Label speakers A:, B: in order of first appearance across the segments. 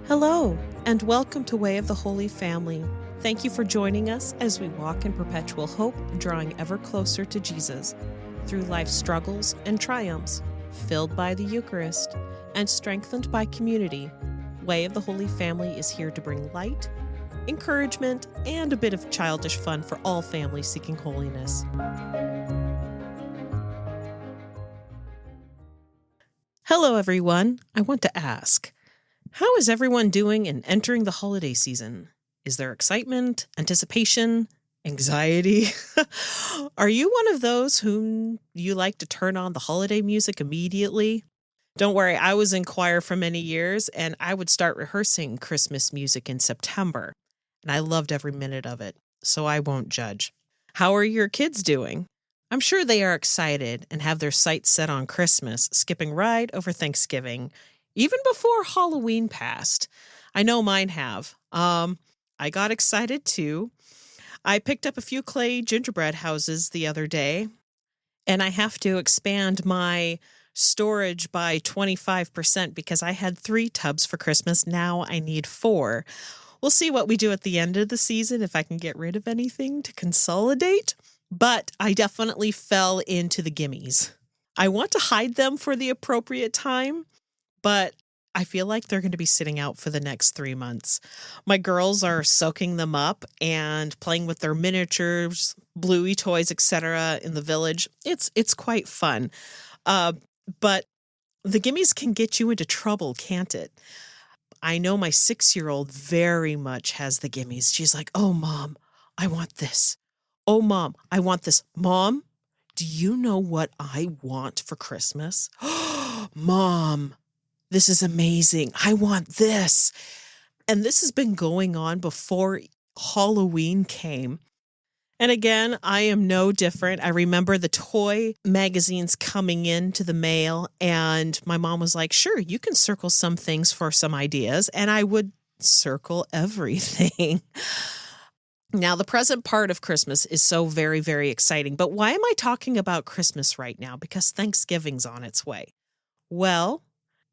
A: Hello, and welcome to Way of the Holy Family. Thank you for joining us as we walk in perpetual hope, drawing ever closer to Jesus through life's struggles and triumphs, filled by the Eucharist, and strengthened by community. Way of the Holy Family is here to bring light, encouragement, and a bit of childish fun for all families seeking holiness. Hello, everyone. I want to ask, how is everyone doing in entering the holiday season? Is there excitement, anticipation, anxiety? Are you one of those whom you like to turn on the holiday music immediately? Don't worry, I was in choir for many years, and I would start rehearsing Christmas music in September, and I loved every minute of it, so I won't judge. How are your kids doing? I'm sure they are excited and have their sights set on Christmas, skipping right over Thanksgiving, even before Halloween passed. I know mine have. I got excited too. I picked up a few clay gingerbread houses the other day, and I have to expand my storage by 25% because I had 3 tubs for Christmas. Now I need 4. We'll see what we do at the end of the season, if I can get rid of anything to consolidate. But I definitely fell into the gimmies. I want to hide them for the appropriate time, but I feel like they're going to be sitting out for the next 3 months. My girls are soaking them up and playing with their miniatures, bluey toys, etc. in the village. It's quite fun. But the gimmies can get you into trouble, can't it? I know my 6-year-old very much has the gimmies. She's like, "Oh, Mom, I want this. Oh, Mom, I want this. Mom, do you know what I want for Christmas? Mom, this is amazing. I want this." And this has been going on before Halloween came. And again, I am no different. I remember the toy magazines coming into the mail, and my mom was like, "Sure, you can circle some things for some ideas." And I would circle everything. Now, the present part of Christmas is so very, very exciting. But why am I talking about Christmas right now? Because Thanksgiving's on its way. Well,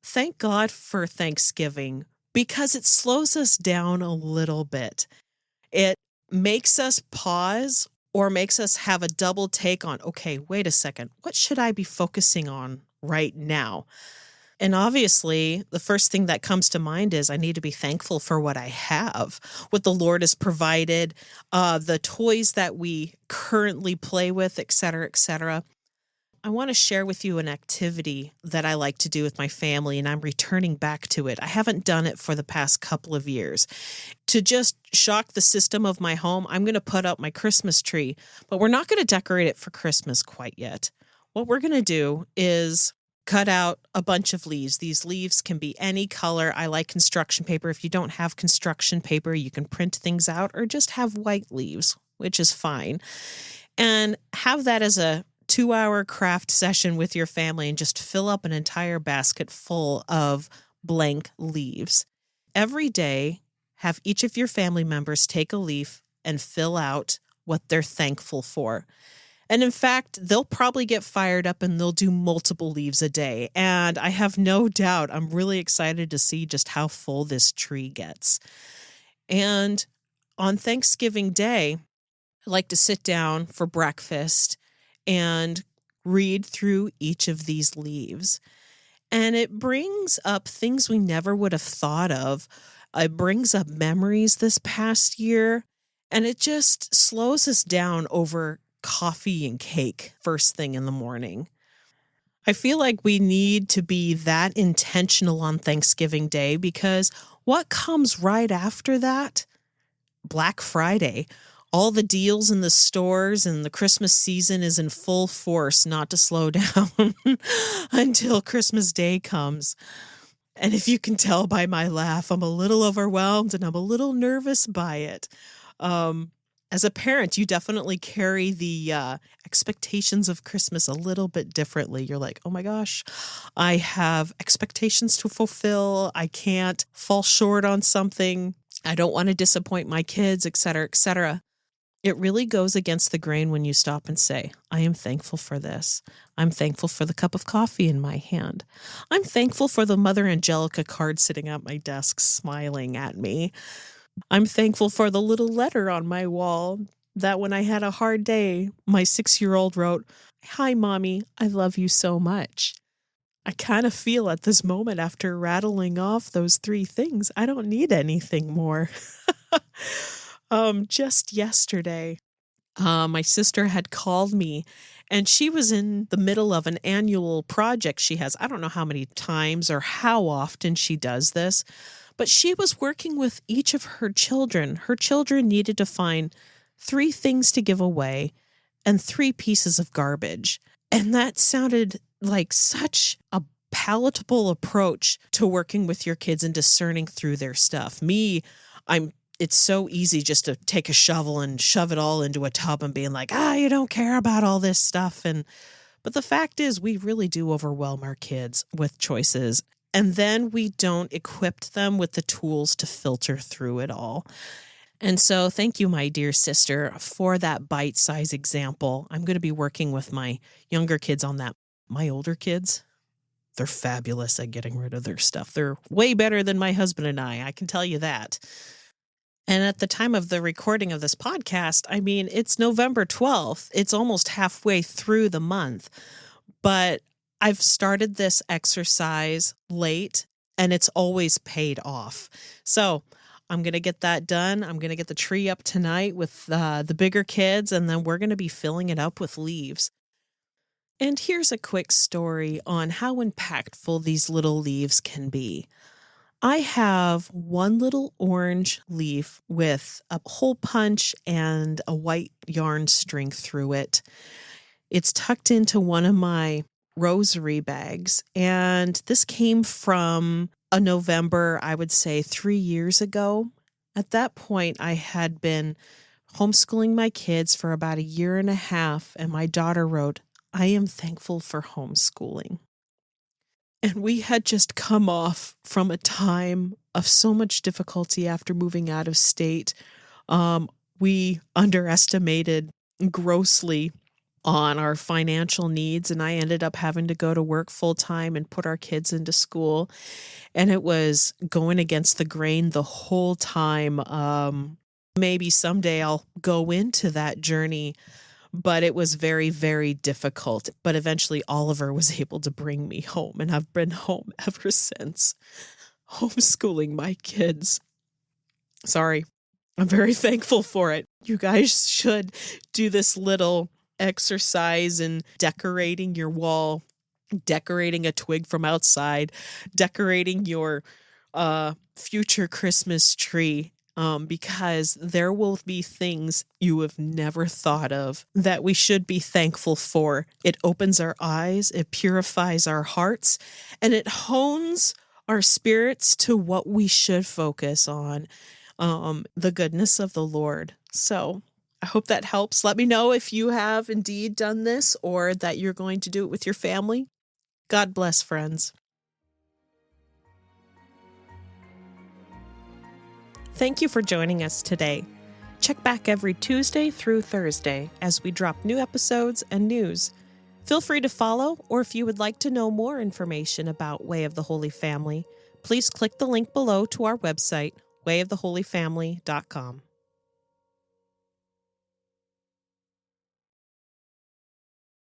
A: thank God for Thanksgiving, because it slows us down a little bit. It makes us pause or makes us have a double take on, okay, wait a second, what should I be focusing on right now? And obviously, the first thing that comes to mind is I need to be thankful for what I have, what the Lord has provided, the toys that we currently play with, et cetera, et cetera. I want to share with you an activity that I like to do with my family, and I'm returning back to it. I haven't done it for the past couple of years. To just shock the system of my home, I'm going to put up my Christmas tree, but we're not going to decorate it for Christmas quite yet. What we're going to do is cut out a bunch of leaves. These leaves can be any color. I like construction paper. If you don't have construction paper, you can print things out or just have white leaves, which is fine. And have that as a 2-hour craft session with your family and just fill up an entire basket full of blank leaves. Every day, have each of your family members take a leaf and fill out what they're thankful for. And in fact, they'll probably get fired up and they'll do multiple leaves a day. And I have no doubt, I'm really excited to see just how full this tree gets. And on Thanksgiving Day, I like to sit down for breakfast and read through each of these leaves. And it brings up things we never would have thought of. It brings up memories this past year. And it just slows us down over coffee and cake first thing in the morning. I feel like we need to be that intentional on Thanksgiving Day, because what comes right after that? Black Friday. All the deals in the stores and the Christmas season is in full force, not to slow down until Christmas Day comes. And if you can tell by my laugh, I'm a little overwhelmed and I'm a little nervous by it. As a parent, you definitely carry the expectations of Christmas a little bit differently. You're like, oh my gosh, I have expectations to fulfill. I can't fall short on something. I don't want to disappoint my kids, et cetera, et cetera. It really goes against the grain when you stop and say, I am thankful for this. I'm thankful for the cup of coffee in my hand. I'm thankful for the Mother Angelica card sitting at my desk smiling at me. I'm thankful for the little letter on my wall that when I had a hard day, my 6-year-old wrote, Hi, Mommy, I love you so much. I kind of feel at this moment after rattling off those 3 things, I don't need anything more. Just yesterday, my sister had called me and she was in the middle of an annual project she has. I don't know how many times or how often she does this, but she was working with each of her children. Her children needed to find 3 things to give away and 3 pieces of garbage. And that sounded like such a palatable approach to working with your kids and discerning through their stuff. It's so easy just to take a shovel and shove it all into a tub and being like, you don't care about all this stuff. But the fact is, we really do overwhelm our kids with choices. And then we don't equip them with the tools to filter through it all. And so thank you, my dear sister, for that bite-sized example. I'm going to be working with my younger kids on that. My older kids, they're fabulous at getting rid of their stuff. They're way better than my husband and I can tell you that. And at the time of the recording of this podcast, it's November 12th. It's almost halfway through the month. But I've started this exercise late, and it's always paid off. So I'm going to get that done. I'm going to get the tree up tonight with the bigger kids, and then we're going to be filling it up with leaves. And here's a quick story on how impactful these little leaves can be. I have one little orange leaf with a hole punch and a white yarn string through it. It's tucked into one of my rosary bags, and this came from a November, I would say 3 years ago. At that point, I had been homeschooling my kids for about 1.5 years, and my daughter wrote, I am thankful for homeschooling. And we had just come off from a time of so much difficulty after moving out of state. We underestimated grossly on our financial needs, and I ended up having to go to work full time and put our kids into school. And it was going against the grain the whole time. Maybe someday I'll go into that journey, but it was very, very difficult. But eventually Oliver was able to bring me home, and I've been home ever since, homeschooling my kids. Sorry, I'm very thankful for it. You guys should do this little exercise in decorating your wall, decorating a twig from outside, decorating your future Christmas tree. Because there will be things you have never thought of that we should be thankful for. It opens our eyes, it purifies our hearts, and it hones our spirits to what we should focus on, the goodness of the Lord. So I hope that helps. Let me know if you have indeed done this or that you're going to do it with your family. God bless, friends. Thank you for joining us today. Check back every Tuesday through Thursday as we drop new episodes and news. Feel free to follow, or if you would like to know more information about Way of the Holy Family, please click the link below to our website, wayoftheholyfamily.com.